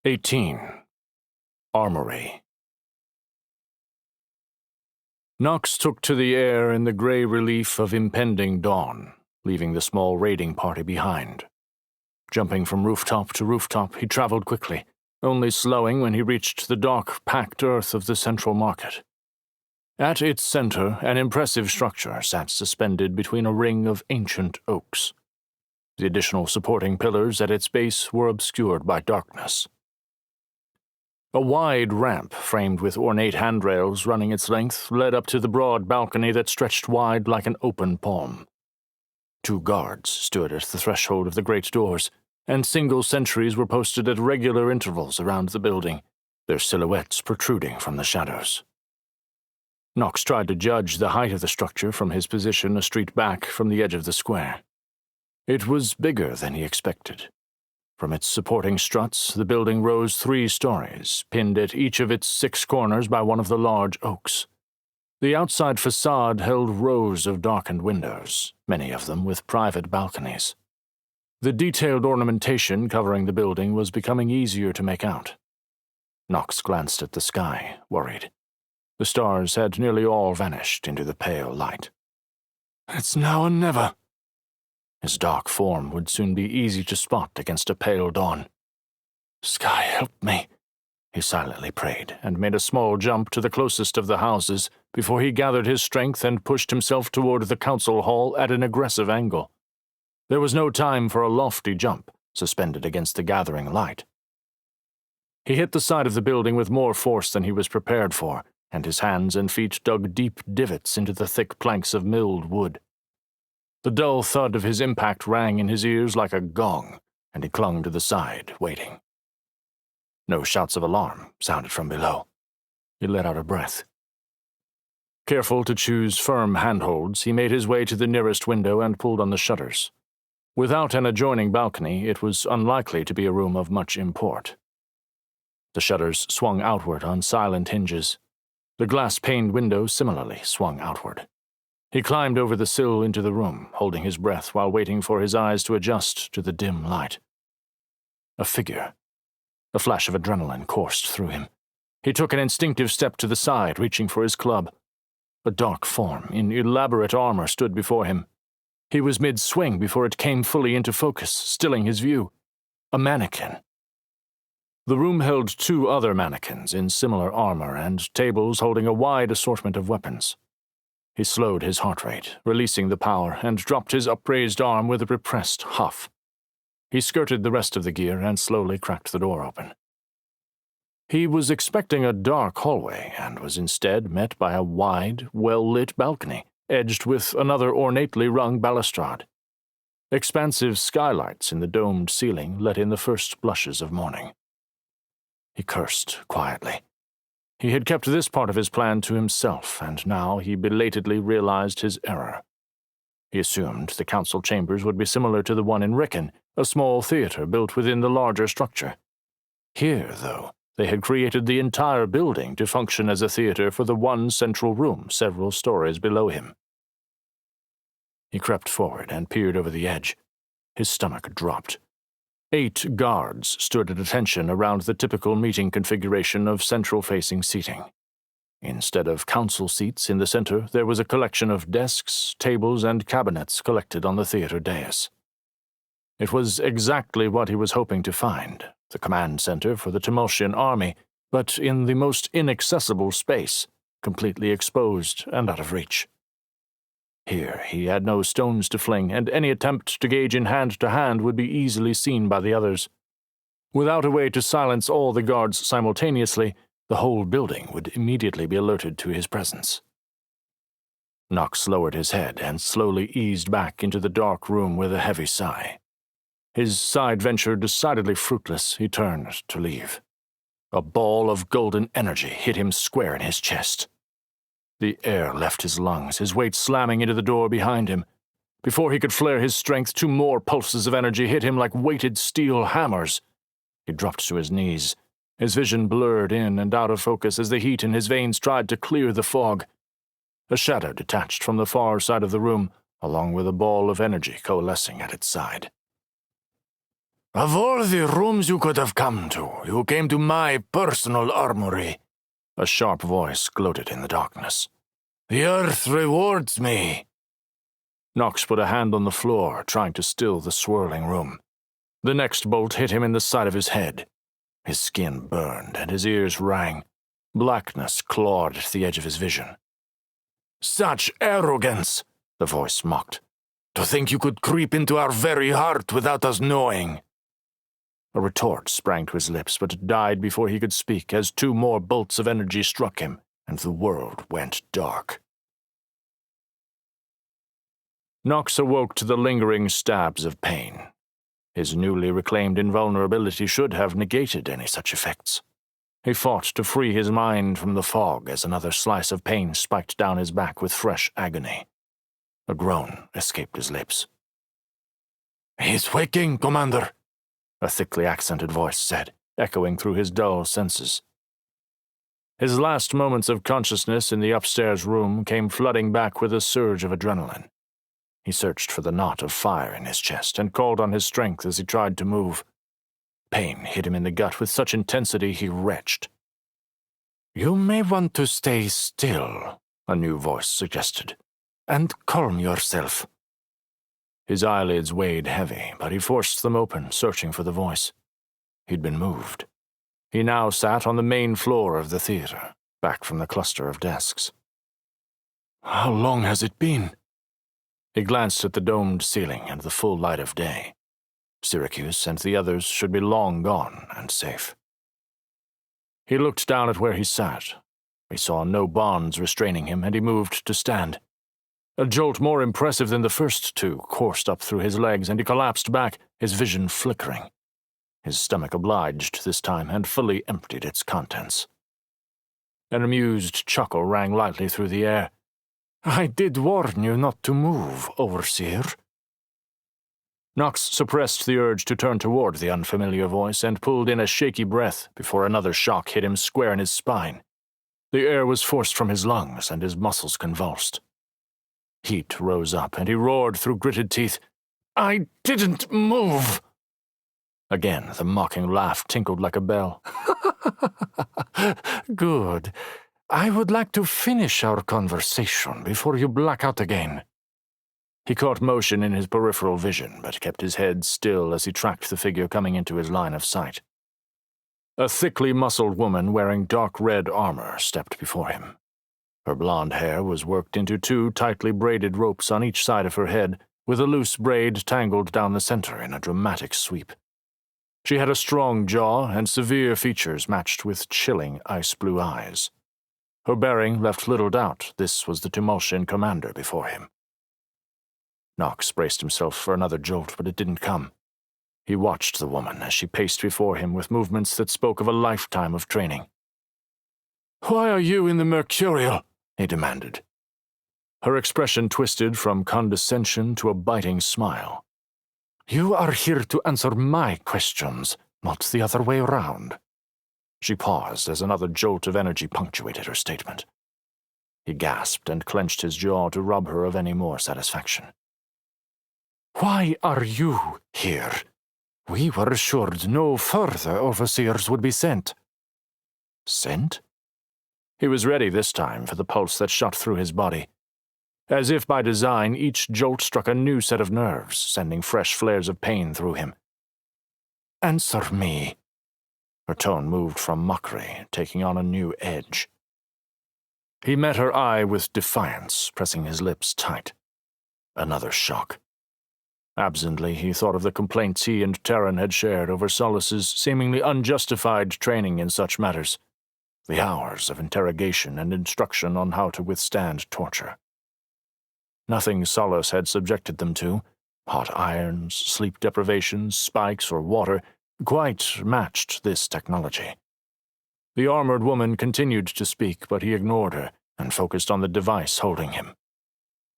18. Armoury. Knox took to the air in the grey relief of impending dawn, leaving the small raiding party behind. Jumping from rooftop to rooftop, he travelled quickly, only slowing when he reached the dark, packed earth of the central market. At its centre, an impressive structure sat suspended between a ring of ancient oaks. The additional supporting pillars at its base were obscured by darkness. A wide ramp, framed with ornate handrails running its length, led up to the broad balcony that stretched wide like an open palm. 2 guards stood at the threshold of the great doors, and single sentries were posted at regular intervals around the building, their silhouettes protruding from the shadows. Knox tried to judge the height of the structure from his position a street back from the edge of the square. It was bigger than he expected. From its supporting struts, the building rose 3 stories, pinned at each of its 6 corners by one of the large oaks. The outside facade held rows of darkened windows, many of them with private balconies. The detailed ornamentation covering the building was becoming easier to make out. Knox glanced at the sky, worried. The stars had nearly all vanished into the pale light. "It's now or never." His dark form would soon be easy to spot against a pale dawn. "Sky, help me," he silently prayed, and made a small jump to the closest of the houses before he gathered his strength and pushed himself toward the council hall at an aggressive angle. There was no time for a lofty jump, suspended against the gathering light. He hit the side of the building with more force than he was prepared for, and his hands and feet dug deep divots into the thick planks of milled wood. The dull thud of his impact rang in his ears like a gong, and he clung to the side, waiting. No shouts of alarm sounded from below. He let out a breath. Careful to choose firm handholds, he made his way to the nearest window and pulled on the shutters. Without an adjoining balcony, it was unlikely to be a room of much import. The shutters swung outward on silent hinges. The glass-paned window similarly swung outward. He climbed over the sill into the room, holding his breath while waiting for his eyes to adjust to the dim light. A figure. A flash of adrenaline coursed through him. He took an instinctive step to the side, reaching for his club. A dark form in elaborate armor stood before him. He was mid-swing before it came fully into focus, stilling his view. A mannequin. The room held 2 other mannequins in similar armor and tables holding a wide assortment of weapons. He slowed his heart rate, releasing the power, and dropped his upraised arm with a repressed huff. He skirted the rest of the gear and slowly cracked the door open. He was expecting a dark hallway and was instead met by a wide, well-lit balcony, edged with another ornately rung balustrade. Expansive skylights in the domed ceiling let in the first blushes of morning. He cursed quietly. He had kept this part of his plan to himself, and now he belatedly realized his error. He assumed the council chambers would be similar to the one in Ricken, a small theater built within the larger structure. Here, though, they had created the entire building to function as a theater for the one central room several stories below him. He crept forward and peered over the edge. His stomach dropped. 8 guards stood at attention around the typical meeting configuration of central-facing seating. Instead of council seats in the center, there was a collection of desks, tables, and cabinets collected on the theater dais. It was exactly what he was hoping to find, the command center for the Tumultian army, but in the most inaccessible space, completely exposed and out of reach. Here he had no stones to fling, and any attempt to gauge in hand-to-hand would be easily seen by the others. Without a way to silence all the guards simultaneously, the whole building would immediately be alerted to his presence. Knox lowered his head and slowly eased back into the dark room with a heavy sigh. His side venture decidedly fruitless, he turned to leave. A ball of golden energy hit him square in his chest. The air left his lungs, his weight slamming into the door behind him. Before he could flare his strength, 2 more pulses of energy hit him like weighted steel hammers. He dropped to his knees, his vision blurred in and out of focus as the heat in his veins tried to clear the fog. A shadow detached from the far side of the room, along with a ball of energy coalescing at its side. Of all the rooms you could have come to, you came to my personal armoury. A sharp voice gloated in the darkness. The earth rewards me. Nox put a hand on the floor, trying to still the swirling room. The next bolt hit him in the side of his head. His skin burned and his ears rang. Blackness clawed at the edge of his vision. Such arrogance, the voice mocked. To think you could creep into our very heart without us knowing. A retort sprang to his lips, but it died before he could speak as 2 more bolts of energy struck him, and the world went dark. Nox awoke to the lingering stabs of pain. His newly reclaimed invulnerability should have negated any such effects. He fought to free his mind from the fog as another slice of pain spiked down his back with fresh agony. A groan escaped his lips. "He's waking, Commander," a thickly accented voice said, echoing through his dull senses. His last moments of consciousness in the upstairs room came flooding back with a surge of adrenaline. He searched for the knot of fire in his chest and called on his strength as he tried to move. Pain hit him in the gut with such intensity he retched. "You may want to stay still," a new voice suggested, "and calm yourself." His eyelids weighed heavy, but he forced them open, searching for the voice. He'd been moved. He now sat on the main floor of the theater, back from the cluster of desks. "How long has it been?" He glanced at the domed ceiling and the full light of day. Syracuse and the others should be long gone and safe. He looked down at where he sat. He saw no bonds restraining him, and he moved to stand. A jolt more impressive than the first 2 coursed up through his legs, and he collapsed back, his vision flickering. His stomach obliged this time and fully emptied its contents. An amused chuckle rang lightly through the air. "I did warn you not to move, Overseer." Nox suppressed the urge to turn toward the unfamiliar voice and pulled in a shaky breath before another shock hit him square in his spine. The air was forced from his lungs and his muscles convulsed. Heat rose up, and he roared through gritted teeth, "I didn't move!" Again, the mocking laugh tinkled like a bell. "Good. I would like to finish our conversation before you black out again." He caught motion in his peripheral vision, but kept his head still as he tracked the figure coming into his line of sight. A thickly muscled woman wearing dark red armor stepped before him. Her blonde hair was worked into 2 tightly braided ropes on each side of her head, with a loose braid tangled down the center in a dramatic sweep. She had a strong jaw and severe features matched with chilling ice-blue eyes. Her bearing left little doubt this was the Tumulcian commander before him. Nox braced himself for another jolt, but it didn't come. He watched the woman as she paced before him with movements that spoke of a lifetime of training. "Why are you in the Mercurial?" he demanded. Her expression twisted from condescension to a biting smile. "You are here to answer my questions, not the other way around." She paused as another jolt of energy punctuated her statement. He gasped and clenched his jaw to rob her of any more satisfaction. "Why are you here? We were assured no further overseers would be sent." "Sent?" He was ready this time for the pulse that shot through his body. As if by design, each jolt struck a new set of nerves, sending fresh flares of pain through him. "Answer me." Her tone moved from mockery, taking on a new edge. He met her eye with defiance, pressing his lips tight. Another shock. Absently, he thought of the complaints he and Terran had shared over Solus's seemingly unjustified training in such matters, the hours of interrogation and instruction on how to withstand torture. Nothing Solus had subjected them to, hot irons, sleep deprivations, spikes, or water, quite matched this technology. The armored woman continued to speak, but he ignored her and focused on the device holding him.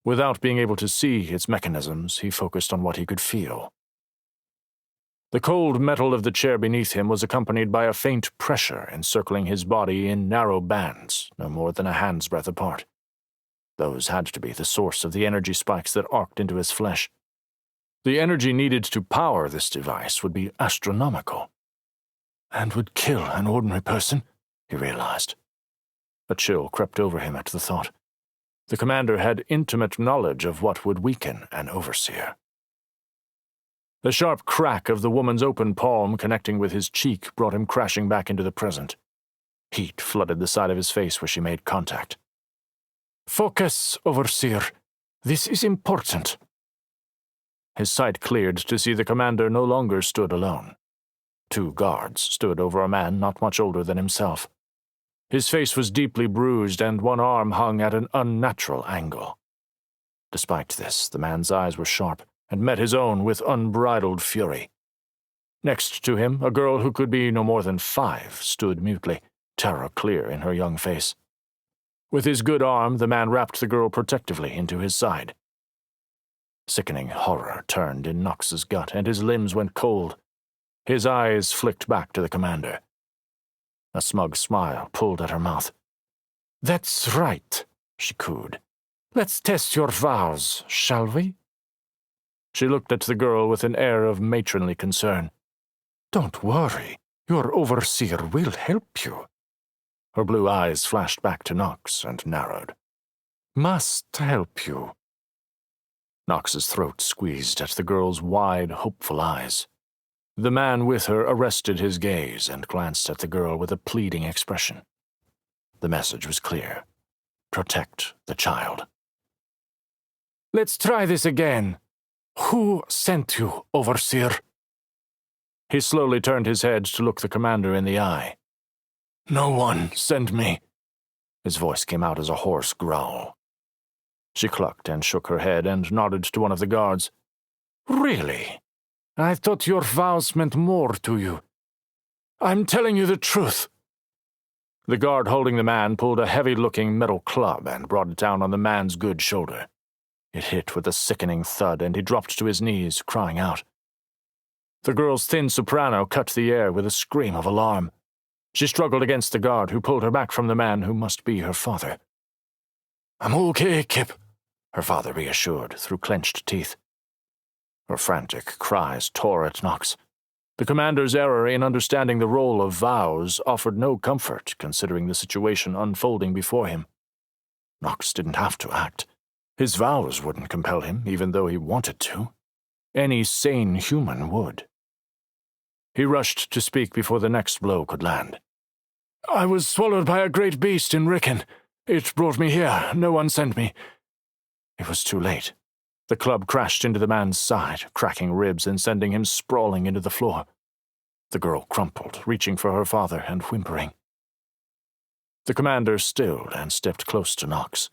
Without being able to see its mechanisms, he focused on what he could feel. The cold metal of the chair beneath him was accompanied by a faint pressure encircling his body in narrow bands, no more than a hand's breadth apart. Those had to be the source of the energy spikes that arced into his flesh. The energy needed to power this device would be astronomical. And would kill an ordinary person, he realized. A chill crept over him at the thought. The commander had intimate knowledge of what would weaken an overseer. The sharp crack of the woman's open palm connecting with his cheek brought him crashing back into the present. Heat flooded the side of his face where she made contact. "Focus, Overseer. This is important." His sight cleared to see the commander no longer stood alone. 2 guards stood over a man not much older than himself. His face was deeply bruised and one arm hung at an unnatural angle. Despite this, the man's eyes were sharp and met his own with unbridled fury. Next to him, a girl who could be no more than 5 stood mutely, terror clear in her young face. With his good arm, the man wrapped the girl protectively into his side. Sickening horror turned in Knox's gut, and his limbs went cold. His eyes flicked back to the commander. A smug smile pulled at her mouth. "That's right," she cooed. "Let's test your vows, shall we?" She looked at the girl with an air of matronly concern. "Don't worry, your overseer will help you." Her blue eyes flashed back to Knox and narrowed. "Must help you." Knox's throat squeezed at the girl's wide, hopeful eyes. The man with her arrested his gaze and glanced at the girl with a pleading expression. The message was clear. Protect the child. "Let's try this again. Who sent you, Overseer?" He slowly turned his head to look the commander in the eye. "No one sent me." His voice came out as a hoarse growl. She clucked and shook her head and nodded to one of the guards. "Really? I thought your vows meant more to you." "I'm telling you the truth." The guard holding the man pulled a heavy-looking metal club and brought it down on the man's good shoulder. It hit with a sickening thud, and he dropped to his knees, crying out. The girl's thin soprano cut the air with a scream of alarm. She struggled against the guard, who pulled her back from the man who must be her father. "I'm okay, Kip," her father reassured through clenched teeth. Her frantic cries tore at Knox. The commander's error in understanding the role of vows offered no comfort, considering the situation unfolding before him. Knox didn't have to act. His vows wouldn't compel him, even though he wanted to. Any sane human would. He rushed to speak before the next blow could land. "I was swallowed by a great beast in Ricken. It brought me here. No one sent me." It was too late. The club crashed into the man's side, cracking ribs and sending him sprawling into the floor. The girl crumpled, reaching for her father and whimpering. The commander stilled and stepped close to Knox.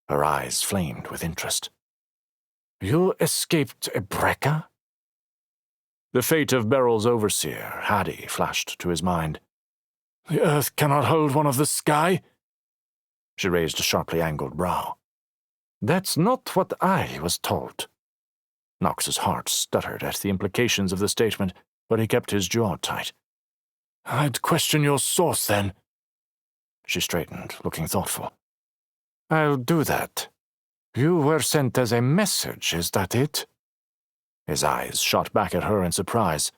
Her eyes flamed with interest. "You escaped a Brekka?" The fate of Beryl's overseer, Hattie, flashed to his mind. "The earth cannot hold one of the sky?" She raised a sharply angled brow. "That's not what I was told." Knox's heart stuttered at the implications of the statement, but he kept his jaw tight. "I'd question your source, then." She straightened, looking thoughtful. "I'll do that. You were sent as a message, is that it?" His eyes shot back at her in surprise.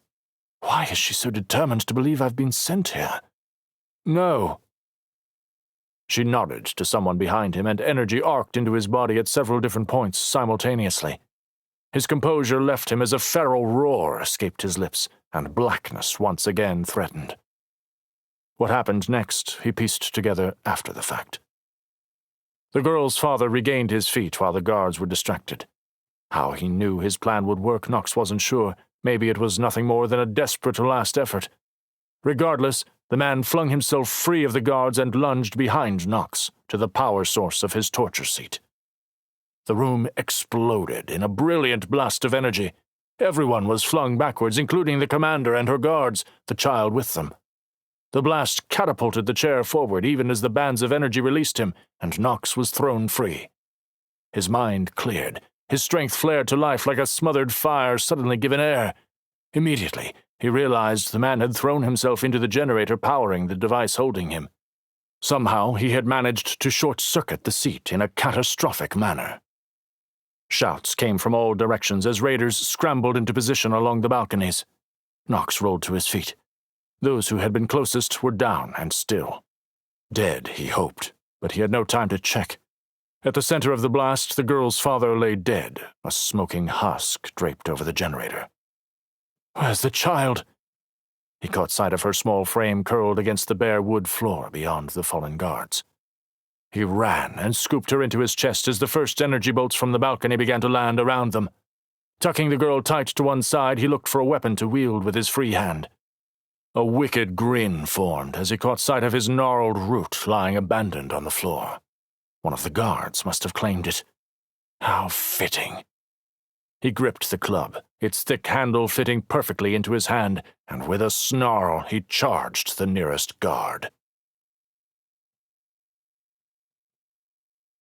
"Why is she so determined to believe I've been sent here?" "No." She nodded to someone behind him, and energy arced into his body at several different points simultaneously. His composure left him as a feral roar escaped his lips, and blackness once again threatened. What happened next, he pieced together after the fact. The girl's father regained his feet while the guards were distracted. How he knew his plan would work, Knox wasn't sure. Maybe it was nothing more than a desperate last effort. Regardless, the man flung himself free of the guards and lunged behind Knox to the power source of his torture seat. The room exploded in a brilliant blast of energy. Everyone was flung backwards, including the commander and her guards, the child with them. The blast catapulted the chair forward even as the bands of energy released him, and Knox was thrown free. His mind cleared. His strength flared to life like a smothered fire suddenly given air. Immediately, he realized the man had thrown himself into the generator powering the device holding him. Somehow, he had managed to short-circuit the seat in a catastrophic manner. Shouts came from all directions as raiders scrambled into position along the balconies. Knox rolled to his feet. Those who had been closest were down and still. Dead, he hoped, but he had no time to check. At the center of the blast, the girl's father lay dead, a smoking husk draped over the generator. "Where's the child?" He caught sight of her small frame curled against the bare wood floor beyond the fallen guards. He ran and scooped her into his chest as the first energy bolts from the balcony began to land around them. Tucking the girl tight to one side, he looked for a weapon to wield with his free hand. A wicked grin formed as he caught sight of his gnarled root lying abandoned on the floor. One of the guards must have claimed it. How fitting. He gripped the club, its thick handle fitting perfectly into his hand, and with a snarl he charged the nearest guard.